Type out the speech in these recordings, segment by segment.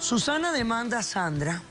Susana demanda a Sandra,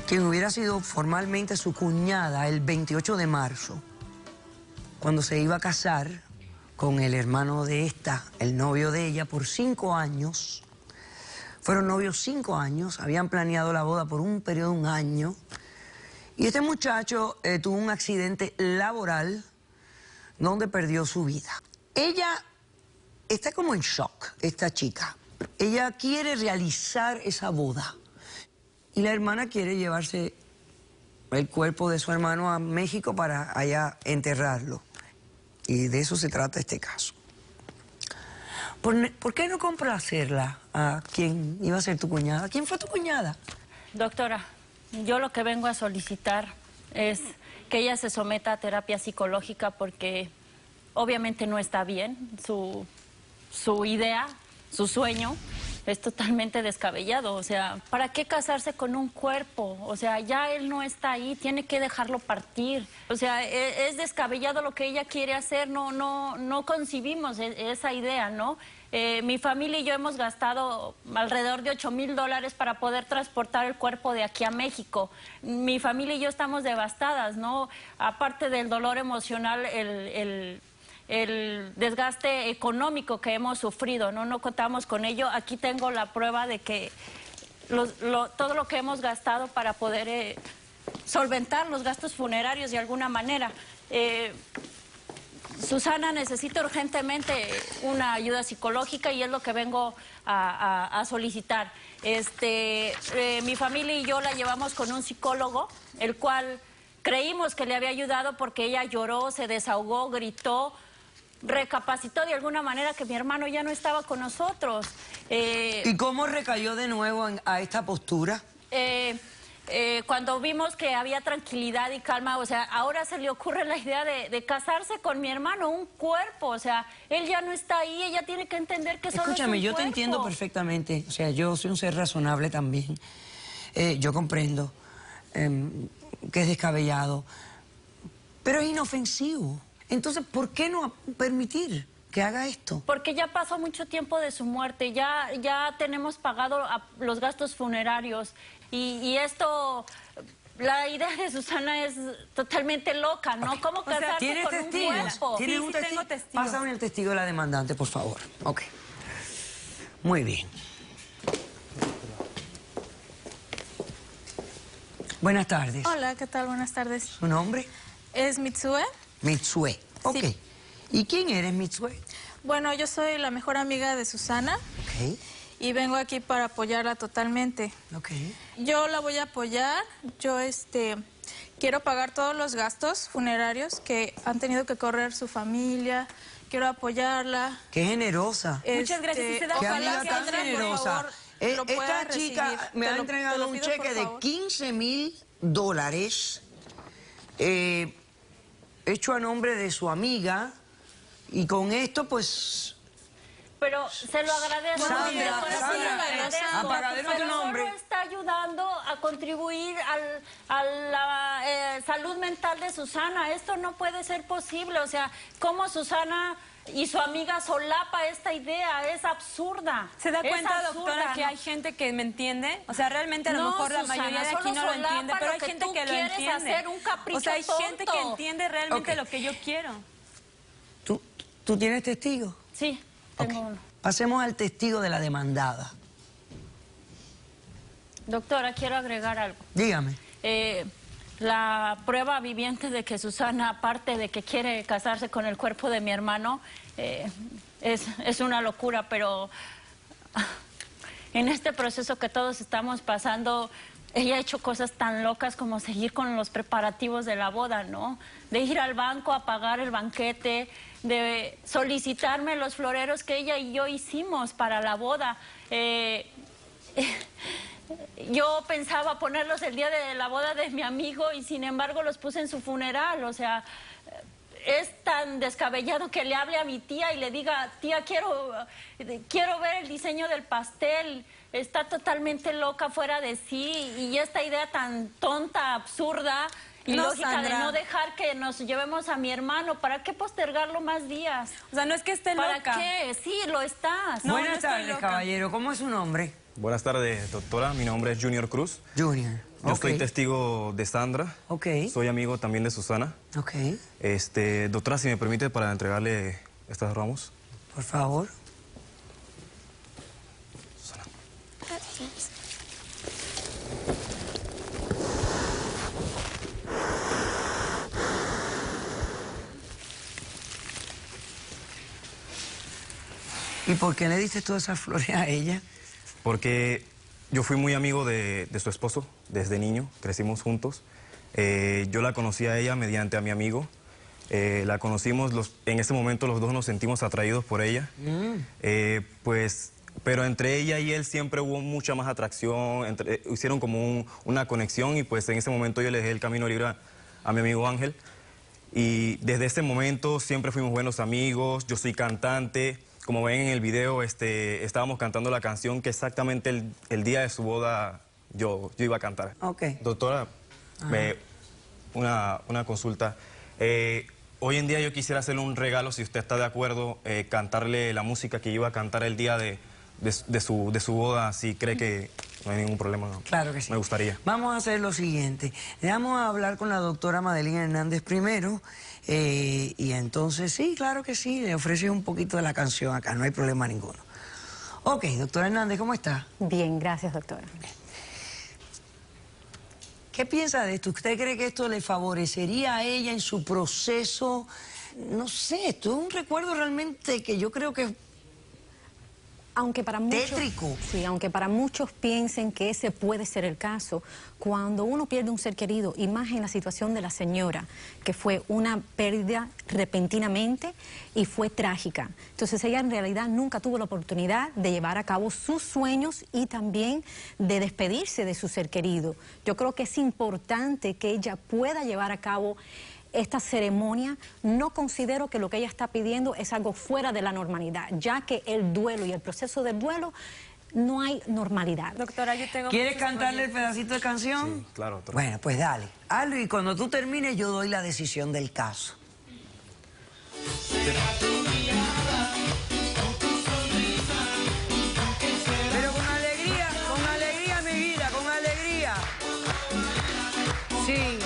quien hubiera sido formalmente su cuñada el 28 de marzo, cuando se iba a casar con el hermano de esta, el novio de ella, por 5 años. Fueron novios 5 años, habían planeado la boda por un periodo de 1 año. Y este muchacho tuvo un accidente laboral donde perdió su vida. Ella está como en shock, esta chica. Ella quiere realizar esa boda. Y la hermana quiere llevarse el cuerpo de su hermano a México para allá enterrarlo. Y de eso se trata este caso. ¿Por qué no complacerla a quien iba a ser tu cuñada? ¿Quién fue tu cuñada? Doctora, yo lo que vengo a solicitar es que ella se someta a terapia psicológica porque obviamente no está bien. Su idea, su sueño es totalmente descabellado. O sea, ¿para qué casarse con un cuerpo? O sea, ya él no está ahí, tiene que dejarlo partir. O sea, es descabellado lo que ella quiere hacer, no concibimos esa idea, ¿no? Mi familia y yo hemos gastado alrededor de $8,000 para poder transportar el cuerpo de aquí a México. Mi familia y yo estamos devastadas, ¿no? Aparte del dolor emocional, el desgaste económico que hemos sufrido, no contamos con ello. Aquí tengo la prueba de que todo lo que hemos gastado para poder solventar los gastos funerarios de alguna manera. Susana necesita urgentemente una ayuda psicológica y es lo que vengo a solicitar. Mi familia y yo la llevamos con un psicólogo, el cual creímos que le había ayudado porque ella lloró, se desahogó, gritó, recapacitó de alguna manera que mi hermano ya no estaba con nosotros. ¿Y cómo recayó de nuevo a esta postura? Cuando vimos que había tranquilidad y calma, o sea, ahora se le ocurre la idea de casarse con mi hermano, un cuerpo, o sea, él ya no está ahí, ella tiene que entender que solo es un Escúchame, yo te cuerpo. entiendo perfectamente, o sea, yo soy un ser razonable también, yo comprendo que es descabellado, pero es inofensivo. Entonces, ¿por qué no permitir que haga esto? Porque ya pasó mucho tiempo de su muerte, ya tenemos pagado los gastos funerarios y esto, la idea de Susana es totalmente loca, ¿no? Okay. ¿Cómo casarse con un cuerpo? ¿Tienes un testigo? Tengo testigos. Pásame el testigo de la demandante, por favor. Ok. Muy bien. Buenas tardes. Hola, ¿qué tal? Buenas tardes. ¿Su nombre? ¿Es Mitsue? Mitsue. Ok. Sí. ¿Y quién eres, Mitsue? Bueno, yo soy la mejor amiga de Susana Ok. y vengo aquí para apoyarla totalmente. Ok. Yo la voy a apoyar, yo quiero pagar todos los gastos funerarios que han tenido que correr su familia, quiero apoyarla. Qué generosa. Muchas gracias. ¿Y se da Qué ojalá amiga tan Sandra, por generosa. favor, lo pueda Esta chica recibir. me Te ha lo entregado un pido, cheque por de favor. $15,000 hecho a nombre de su amiga y con esto pues... Pero se lo agradezco. Sandra, de corazón, Sandra, se lo agradezco. apagadero tu Pero nombre. solo está ayudando a contribuir a la salud mental de Susana. Esto no puede ser posible. O sea, ¿cómo Susana y su amiga solapa esta idea? Es absurda. ¿Se da Es cuenta, absurda, doctora, que ¿no? hay gente que me entiende? O sea, realmente a lo mejor la Susana, mayoría de aquí solo no lo solapa entiende, pero hay lo que gente tú que lo quieres entiende. hacer, un capricho O sea, hay gente que tonto. entiende realmente Ok. lo que yo quiero. ¿Tú tienes testigo? Sí, tengo uno. Pasemos al testigo de la demandada. Doctora, quiero agregar algo. Dígame. La prueba viviente de que Susana, aparte de que quiere casarse con el cuerpo de mi hermano, es una locura, pero en este proceso que todos estamos pasando, ella ha hecho cosas tan locas como seguir con los preparativos de la boda, ¿no? De ir al banco a pagar el banquete, de solicitarme los floreros que ella y yo hicimos para la boda. Yo pensaba ponerlos el día de la boda de mi amigo y sin embargo los puse en su funeral. O sea, es tan descabellado que le hable a mi tía y le diga, tía, quiero ver el diseño del pastel. está totalmente loca, fuera de sí, y esta idea tan tonta, absurda y No, lógica Sandra. de no dejar que nos llevemos a mi hermano. ¿Para qué postergarlo más días? O sea, no es que esté ¿Para loca. qué? Sí, lo estás. No, Buenas estoy tardes, loca. caballero. ¿Cómo es su nombre? Buenas tardes, doctora. Mi nombre es Junior Cruz. Junior. Yo Ok. soy testigo de Sandra. Ok. Soy amigo también de Susana. Ok. Doctora, si me permite, para entregarle estos ramos. Por favor. Susana. ¿Y por qué le diste todas esas flores a ella? Porque yo fui muy amigo de su esposo desde niño. Crecimos juntos. Yo la conocí a ella mediante a mi amigo. La conocimos, en ese momento los dos nos sentimos atraídos por ella. Pero entre ella y él siempre hubo mucha más atracción, hicieron como una conexión y pues en ese momento yo le dejé el camino libre a mi amigo Ángel. Y desde ese momento siempre fuimos buenos amigos, yo soy cantante. Como ven en el video, estábamos cantando la canción que exactamente el día de su boda yo iba a cantar. Ok. Doctora, una consulta. Hoy en día yo quisiera hacerle un regalo, si usted está de acuerdo, cantarle la música que iba a cantar el día de su boda, si cree que no hay ningún problema. Claro que sí. Me gustaría. Vamos a hacer lo siguiente. Vamos a hablar con la doctora Madeline Hernández primero. Y entonces, sí, claro que sí, le ofreces un poquito de la canción acá, no hay problema ninguno. Ok, doctora Hernández, ¿cómo está? Bien, gracias, doctora. ¿Qué piensa de esto? ¿Usted cree que esto le favorecería a ella en su proceso? No sé, esto es un recuerdo realmente que yo creo que Aunque para muchos, tétrico. Sí, aunque para muchos piensen que ese puede ser el caso, cuando uno pierde un ser querido, y más en la situación de la señora, que fue una pérdida repentinamente y fue trágica. Entonces ella en realidad nunca tuvo la oportunidad de llevar a cabo sus sueños y también de despedirse de su ser querido. Yo creo que es importante que ella pueda llevar a cabo esta ceremonia. No considero que lo que ella está pidiendo es algo fuera de la normalidad, ya que el duelo y el proceso del duelo no hay normalidad. Doctora, yo tengo... ¿Quieres muchos cantarle el proyectos. pedacito de canción? Sí, claro, doctora. Bueno, pues dale. Hazlo y cuando tú termines yo doy la decisión del caso. Pero con alegría, mi vida, con alegría. Sí.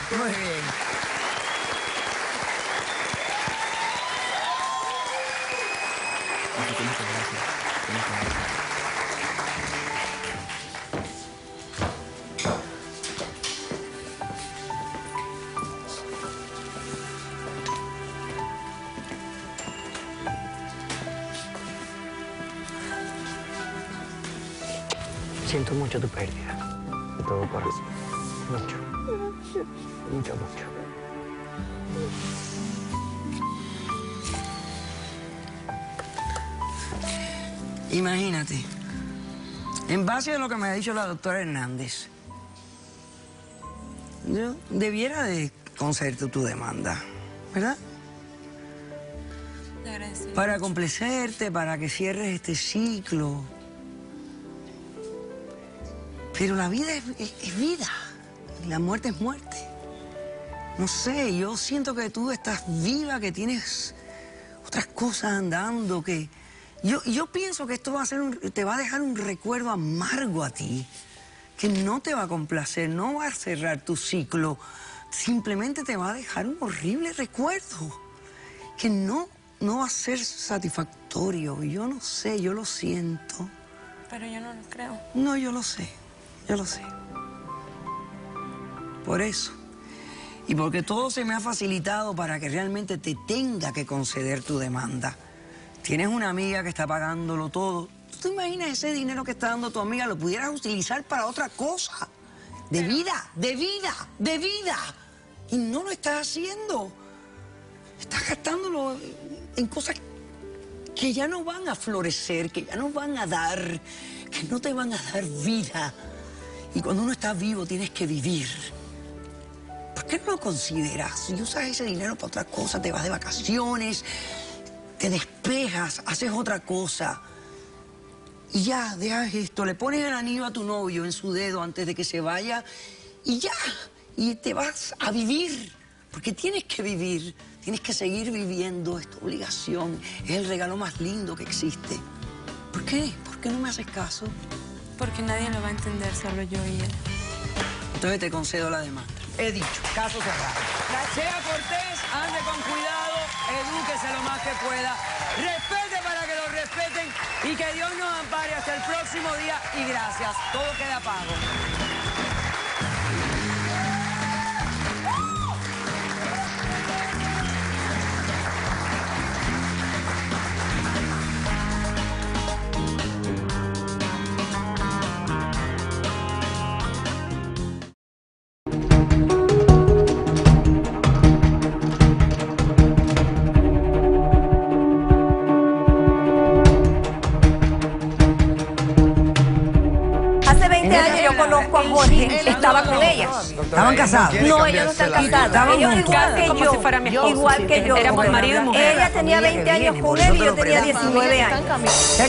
Muy bien. Siento mucho tu pérdida, de todo corazón. Mucho. Mucho, mucho. Imagínate, en base a lo que me ha dicho la doctora Hernández, yo debiera de concederte tu demanda, ¿verdad? Le agradezco. Para complacerte, para que cierres este ciclo. Pero la vida es vida, y la muerte es muerte. No sé, yo siento que tú estás viva, que tienes otras cosas andando, que... Yo pienso que esto va a ser te va a dejar un recuerdo amargo a ti, que no te va a complacer, no va a cerrar tu ciclo, simplemente te va a dejar un horrible recuerdo, que no va a ser satisfactorio. Yo no sé, yo lo siento. Pero yo no lo creo. No, yo lo sé. Yo lo sé. Por eso. Y porque todo se me ha facilitado para que realmente te tenga que conceder tu demanda. Tienes una amiga que está pagándolo todo. ¿Tú te imaginas ese dinero que está dando tu amiga lo pudieras utilizar para otra cosa? De vida, de vida, de vida. Y no lo estás haciendo. Estás gastándolo en cosas que ya no van a florecer, que ya no van a dar, que no te van a dar vida. Y cuando uno está vivo tienes que vivir. ¿Por qué no lo consideras? Si usas ese dinero para otra cosa, te vas de vacaciones, te despejas, haces otra cosa. Y ya, dejas esto, le pones el anillo a tu novio en su dedo antes de que se vaya y ya. Y te vas a vivir, porque tienes que vivir, tienes que seguir viviendo, es tu obligación, es el regalo más lindo que existe. ¿Por qué? ¿Por qué no me haces caso? Porque nadie lo va a entender, solo yo y él. Entonces te concedo la demanda. He dicho, caso cerrado. Sea cortés, ande con cuidado, edúquese lo más que pueda, respete para que lo respeten y que Dios nos ampare hasta el próximo día y gracias. Todo queda pago. Yo conozco a Jorge, estaba con ella. ¿Estaban casados? No, ellos no están casados. Ellos igual que yo. Éramos marido y mujer. Ella tenía 20 años con él y yo tenía 19 años.